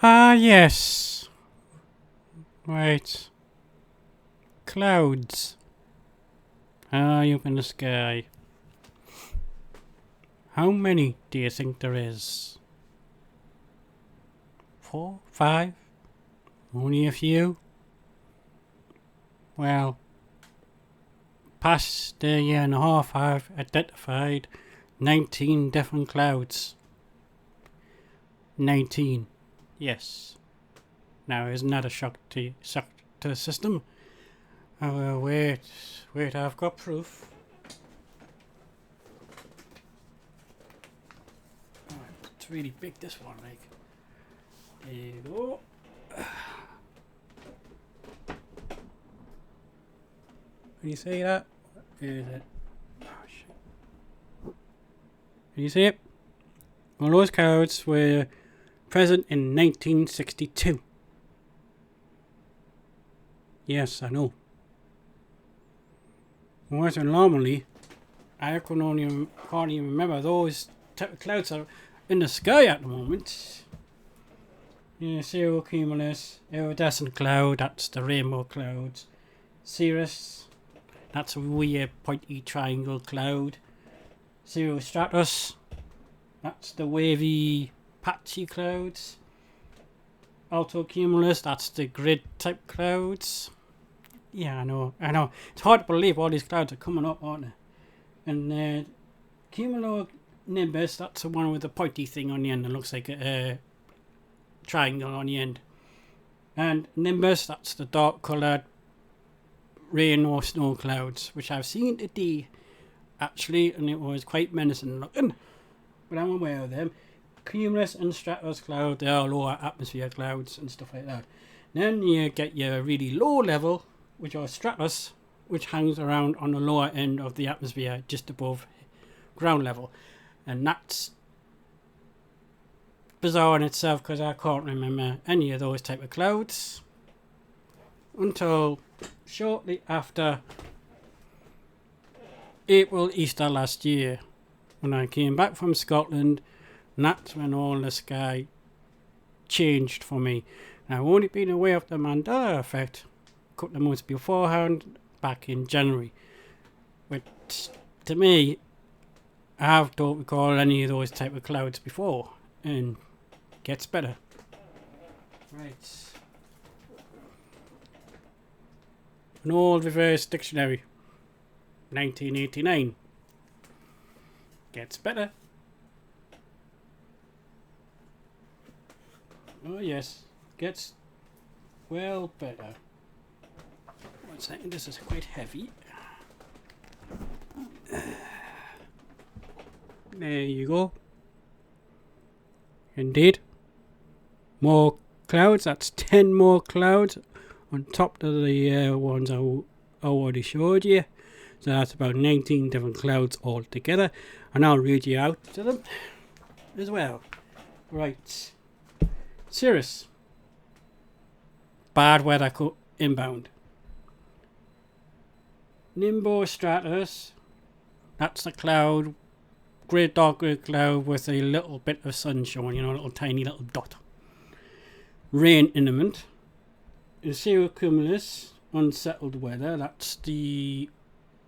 Ah, yes. Right. Clouds. High up in the sky. How many do you think there is? 4? 5? Only a few? Well, past a year and a half, I've identified 19 different clouds. 19. Yes. Now, isn't that a shock to the system? Oh, well, wait, I've got proof. Oh, it's really big, this one, like. There you go. Can you see that? Where is it? Oh, shit. Can you see it? Well, those clouds were present in 1962. Yes, I know. More normally, I can't even remember those type of clouds are in the sky at the moment. Yeah, cirrocumulus, iridescent cloud, that's the rainbow clouds. Cirrus, that's a weird pointy triangle cloud. Cirrostratus, that's the wavy patchy clouds. Altocumulus, that's the grid type clouds. Yeah, I know. It's hard to believe all these clouds are coming up, aren't they? And cumulonimbus, that's the one with the pointy thing on the end that looks like a triangle on the end. And nimbus, that's the dark coloured rain or snow clouds, which I've seen today, actually, and it was quite menacing looking. But I'm aware of them. Cumulus and stratus cloud, they are lower atmosphere clouds and stuff like that. Then you get your really low level, which are stratus, which hangs around on the lower end of the atmosphere, just above ground level. And that's bizarre in itself, because I can't remember any of those type of clouds until shortly after April Easter last year, when I came back from Scotland. And that's when all the sky changed for me. And I've only been aware of the Mandela effect a couple of months beforehand, back in January. Which, to me, I don't recall any of those type of clouds before. And gets better. Right. An old reverse dictionary. 1989. Gets better. Oh yes, gets well better. 1 second, this is quite heavy. There you go. Indeed. More clouds, that's 10 more clouds on top of the ones I already showed you. So that's about 19 different clouds altogether. And I'll read you out to them as well. Right. Cirrus. Bad weather inbound. Nimbostratus. That's the cloud. Great dark grey cloud with a little bit of sunshine, a little tiny little dot. Rain imminent. Cirrocumulus. Unsettled weather. That's the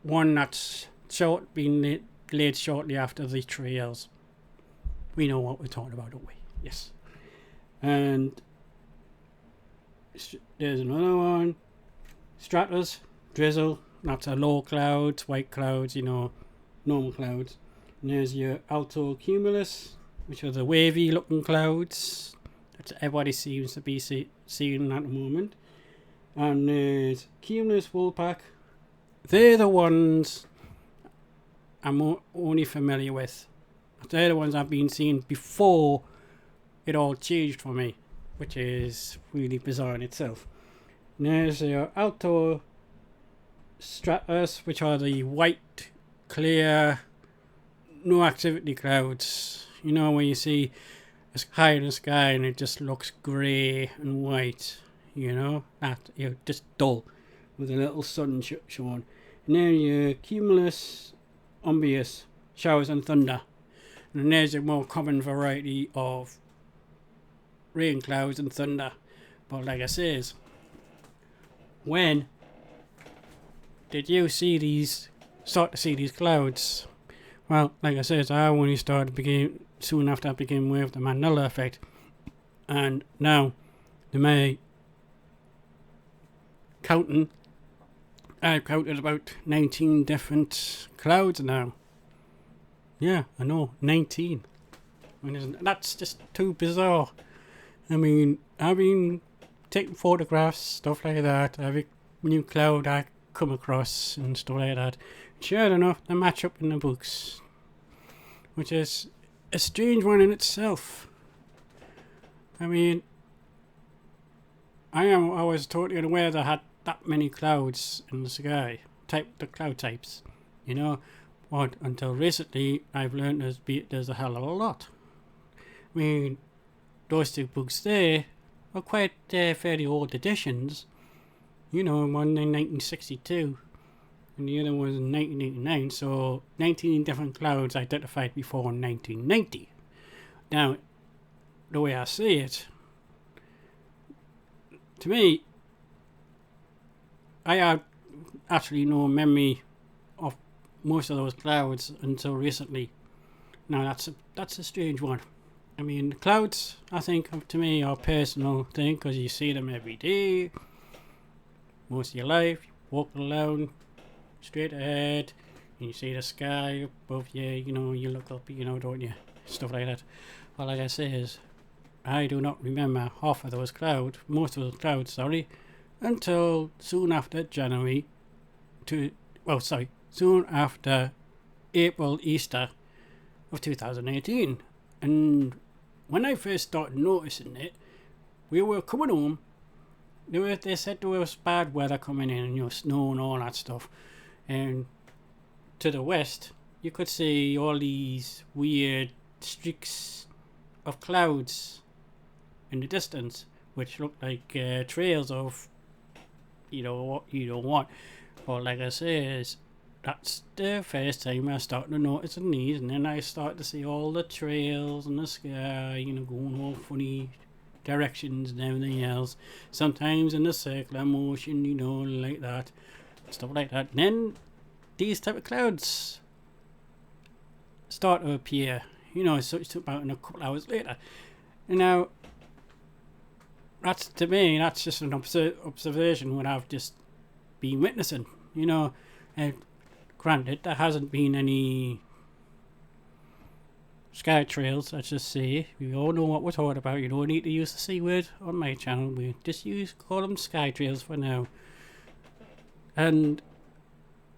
one that's been laid shortly after the trails. We know what we're talking about, don't we? Yes. And there's another one. Stratus, drizzle. That's a low clouds, white clouds, normal clouds. And there's your altocumulus, which are the wavy looking clouds that everybody seems to be seeing at the moment. And there's cumulus woolpack. They're the ones I'm only familiar with. They're the ones I've been seeing before it all changed for me, which is really bizarre in itself. And there's your alto stratus, which are the white, clear, no activity clouds. When you see it's high in the sky and it just looks grey and white. That just dull with a little sun showing. And then your cumulus umbius, showers and thunder. And there's a more common variety of rain clouds and thunder. But like I says, when did you start to see these clouds? Well, like I says, I only soon after I became aware of the Mandela effect. And now, to my counting, I've counted about 19 different clouds now. Yeah, I know, 19. That's just too bizarre. I mean, I've been taking photographs, stuff like that. Every new cloud I come across and stuff like that. Sure enough, they match up in the books. Which is a strange one in itself. I mean, I was totally unaware that I had that many clouds in the sky. The cloud types. You know, but until recently, I've learned there's a hell of a lot. I mean, those two books there are quite fairly old editions. You know, one in 1962 and the other was in 1989. So 19 different clouds identified before in 1990. Now, the way I see it, to me, I have actually no memory of most of those clouds until recently. Now that's a strange one. I mean, the clouds, I think, to me, are a personal thing because you see them every day, most of your life. You walk alone, straight ahead, and you see the sky above you. You know, you look up, you know, don't you? Stuff like that. Well, like I say, I do not remember most of those clouds, until soon after soon after April Easter of 2018. And when I first started noticing it, we were coming home. They said there was bad weather coming in, you know, snow and all that stuff. And to the west, you could see all these weird streaks of clouds in the distance, which looked like trails of, you know, what you don't want. But like I say, that's the first time I started to notice these, and then I started to see all the trails in the sky, you know, going all funny directions and everything else. Sometimes in a circular motion, you know, like that, stuff like that. And then these type of clouds start to appear, you know, so it's about a couple hours later. And now, to me, that's just an observation what I've just been witnessing, you know. And granted, there hasn't been any sky trails, let's just say. We all know what we're talking about. You don't need to use the C word on my channel. We just call them sky trails for now. And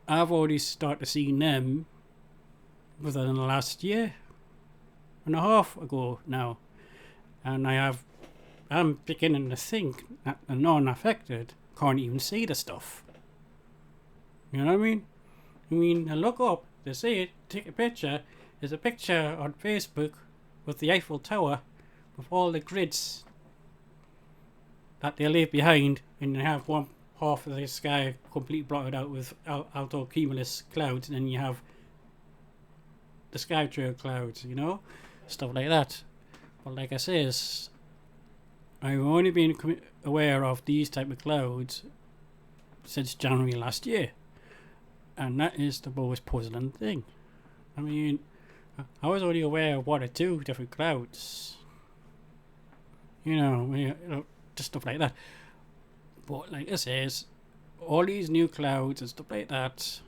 I've already started seeing them within the last year and a half ago now. And I'm beginning to think that the non-affected can't even see the stuff. You know what I mean? I mean, I look up, they see it, take a picture. There's a picture on Facebook with the Eiffel Tower with all the grids that they leave behind, and they have one half of the sky completely blotted out with alto-cumulus clouds, and then you have the sky trail clouds, you know, stuff like that. But like I says, I've only been aware of these type of clouds since January last year, and that is the most puzzling thing. I mean, I was only aware of one or two different clouds, you know, just stuff like that. But like I says, all these new clouds and stuff like that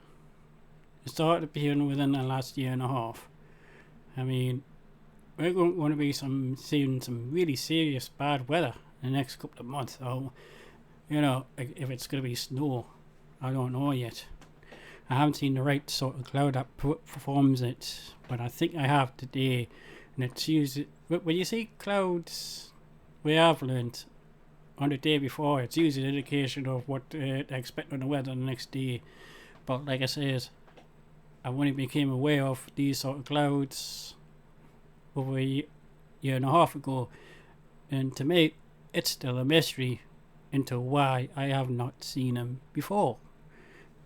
started appearing within the last year and a half. I mean, we're going to be seeing some really serious bad weather in the next couple of months. So, you know, if it's going to be snow, I don't know yet. I haven't seen the right sort of cloud that performs it, but I think I have today. And it's usually, when you see clouds, we have learned on the day before, it's usually an indication of what to expect on the weather the next day. But like I said, I only became aware of these sort of clouds over a year and a half ago, and to me, it's still a mystery into why I have not seen them before.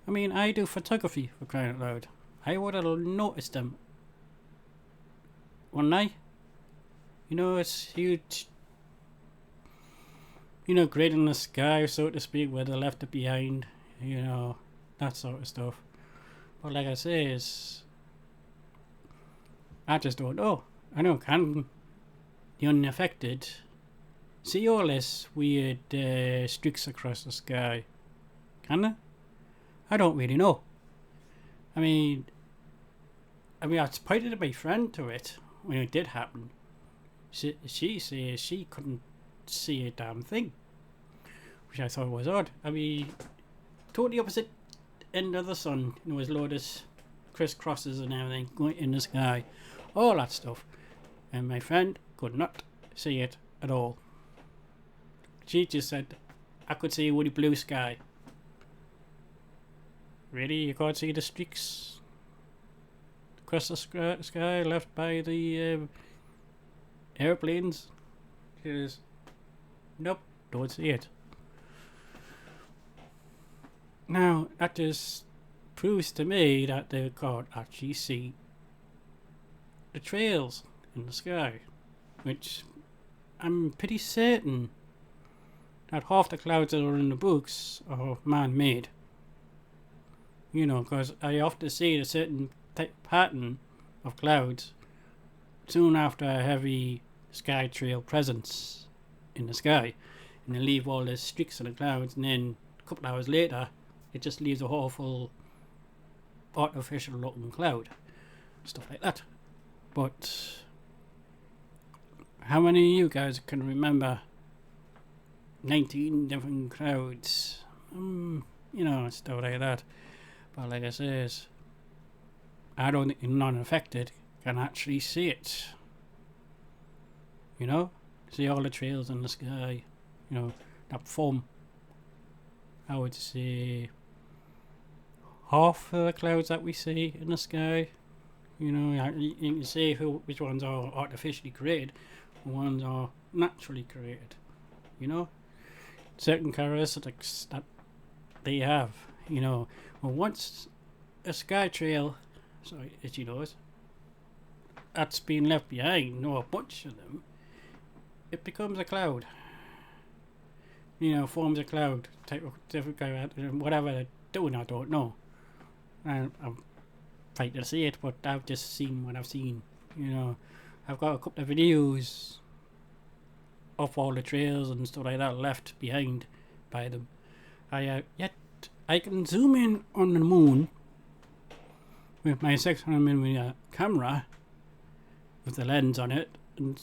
I mean, I do photography, for crying out loud. I would have noticed them, wouldn't I? You know, it's huge grading the sky, so to speak, where they left it behind, that sort of stuff. But like I say, I just don't know. I know, can the unaffected see all this weird streaks across the sky? Can they? I don't really know. I mean, I pointed to my friend to it when it did happen. She says she couldn't see a damn thing, which I thought was odd. I mean, totally opposite end of the sun. There was loads of crisscrosses and everything going in the sky, all that stuff, and my friend could not see it at all. She just said, "I could see a woolly blue sky." Really, you can't see the streaks across the sky left by the airplanes? She says, "Nope, don't see it." Now, that just proves to me that they can't actually see the trails in the sky, which I'm pretty certain that half the clouds that are in the books are man-made. Because I often see a certain pattern of clouds soon after a heavy sky trail presence in the sky, and they leave all the streaks in the clouds, and then a couple hours later it just leaves a awful artificial looking cloud, stuff like that. But how many of you guys can remember 19 different clouds? Stuff like that. But like I says, I don't think non-affected can actually see it. See all the trails in the sky, that form, I would say, half of the clouds that we see in the sky. You can see which ones are artificially created, and ones are naturally created. Certain characteristics that they have. Well, once a sky trail, as you know, that's been left behind, a bunch of them, it becomes a cloud. Forms a cloud, type of different cloud, whatever they're doing, I don't know. I'm fighting to see it, but I've just seen what I've seen. I've got a couple of videos of all the trails and stuff like that left behind by them. I can zoom in on the moon with my 600mm camera with the lens on it, and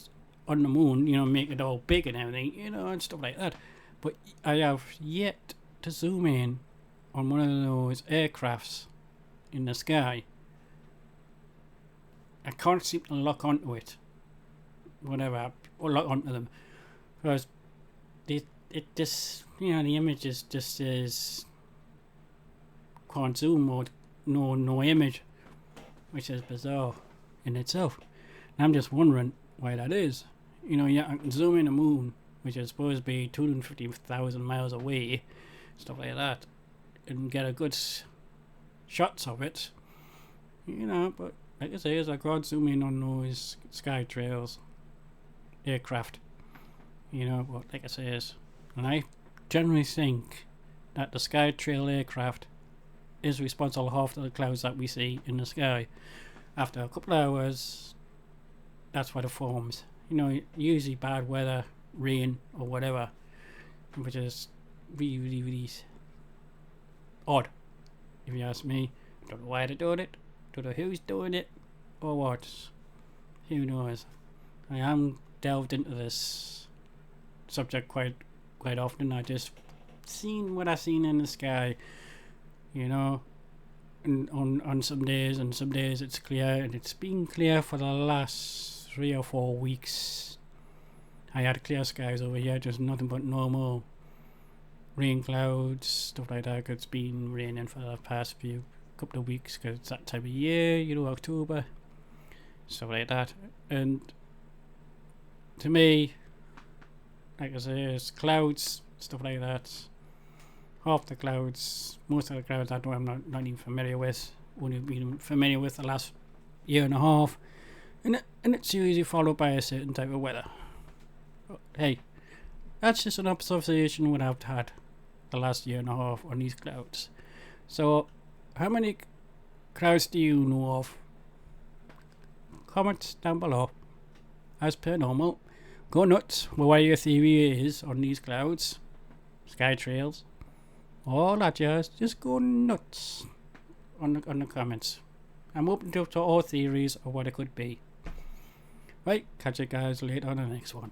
on the moon, make it all big and everything, and stuff like that. But I have yet to zoom in on one of those aircrafts in the sky. I can't seem to lock onto it, or lock onto them, because it just, the image is just as can't zoom or no image, which is bizarre in itself. And I'm just wondering why that is. I can zoom in the moon, which is supposed to be 250,000 miles away, stuff like that, and get a good shots of it. But like I say, I can't zoom in on those sky trails, aircraft. But like I say, and I generally think that the sky trail aircraft is responsible for half of the clouds that we see in the sky. After a couple of hours, that's what it forms. Usually bad weather, rain or whatever, which is really, really, really odd, if you ask me. Don't know why they're doing it, don't know who's doing it, or what. Who knows? I am delved into this subject quite often. I just seen what I seen in the sky, and on some days, and some days it's clear, and it's been clear for the last 3 or 4 weeks. I had clear skies over here, just nothing but normal rain clouds, stuff like that. It's been raining for the past couple of weeks, because it's that time of year, October, stuff like that. And to me, like I say, it's clouds, stuff like that. Half the clouds, most of the clouds I'm not even familiar with, only been familiar with the last year and a half, and it's usually followed by a certain type of weather. But hey, that's just an observation what I've had the last year and a half on these clouds. So, how many clouds do you know of? Comment down below. As per normal, go nuts with what your theory is on these clouds, sky trails, all that jazz. Just go nuts on the comments. I'm open to all theories of what it could be. Right, catch you guys later on the next one.